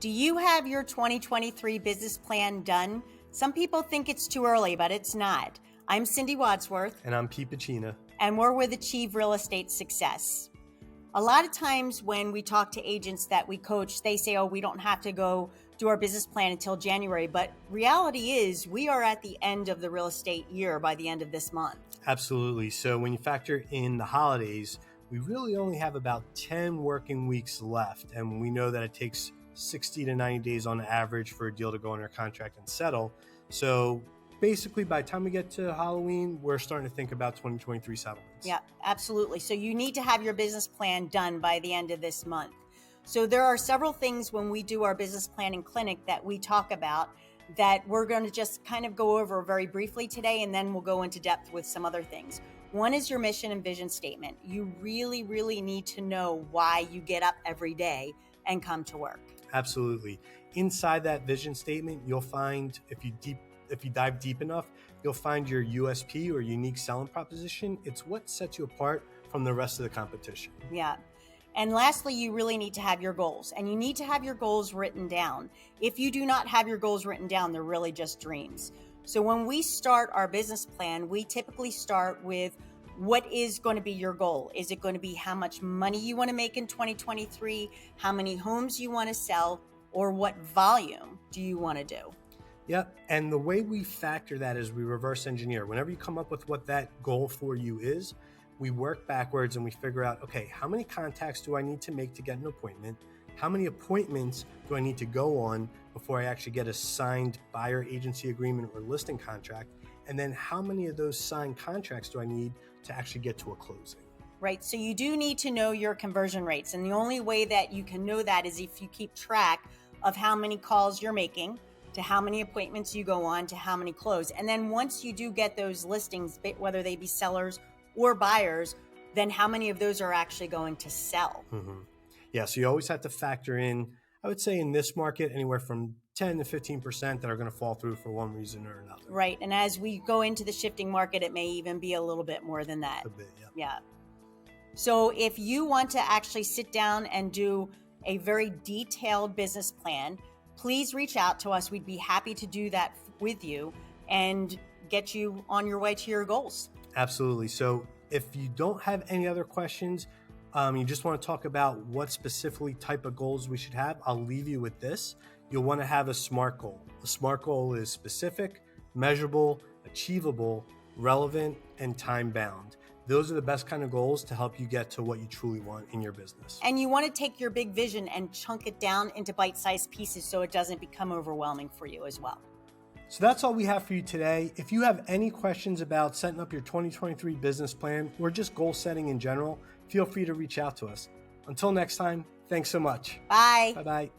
Do you have your 2023 business plan done? Some people think it's too early, but it's not. I'm Cindy Wadsworth. And I'm Pete Pacina. And we're with Achieve Real Estate Success. A lot of times when we talk to agents that we coach, they say, oh, we don't have to go do our business plan until January. But reality is we are at the end of the real estate year by the end of this month. Absolutely. So when you factor in the holidays, we really only have about 10 working weeks left. And we know that it takes 60 to 90 days on average for a deal to go under contract and settle. So basically, by the time we get to Halloween, we're starting to think about 2023 settlements. Yeah, absolutely. So you need to have your business plan done by the end of this month. So there are several things when we do our business planning clinic that we talk about that we're going to just kind of go over very briefly today, and then we'll go into depth with some other things. One is your mission and vision statement. You really, really need to know why you get up every day and come to work. Absolutely. Inside that vision statement, you'll find, if you dive deep enough, you'll find your USP or unique selling proposition. It's what sets you apart from the rest of the competition. Yeah. And lastly, you really need to have your goals, and you need to have your goals written down. If you do not have your goals written down, they're really just dreams. So when we start our business plan, we typically start with what is going to be your goal. Is it going to be how much money you want to make in 2023, how many homes you want to sell, or what volume do you want to do? Yep. And the way we factor that is we reverse engineer. Whenever you come up with what that goal for you is, we work backwards and we figure out, okay, how many contacts do I need to make to get an appointment? How many appointments do I need to go on before I actually get a signed buyer agency agreement or listing contract? And then how many of those signed contracts do I need to actually get to a closing? Right. So you do need to know your conversion rates. And the only way that you can know that is if you keep track of how many calls you're making, to how many appointments you go on, to how many close. And then once you do get those listings, whether they be sellers or buyers, then how many of those are actually going to sell? Mm-hmm. Yeah, so you always have to factor in, I would say in this market, anywhere from 10 to 15% that are going to fall through for one reason or another. Right. And as we go into the shifting market, it may even be a little bit more than that. A bit, yeah. Yeah. So if you want to actually sit down and do a very detailed business plan, please reach out to us. We'd be happy to do that with you and get you on your way to your goals. Absolutely. So if you don't have any other questions, you just want to talk about what specifically type of goals we should have, I'll leave you with this. You'll want to have a SMART goal. A SMART goal is specific, measurable, achievable, relevant, and time-bound. Those are the best kind of goals to help you get to what you truly want in your business. And you want to take your big vision and chunk it down into bite-sized pieces so it doesn't become overwhelming for you as well. So that's all we have for you today. If you have any questions about setting up your 2023 business plan or just goal setting in general, feel free to reach out to us. Until next time, thanks so much. Bye. Bye-bye.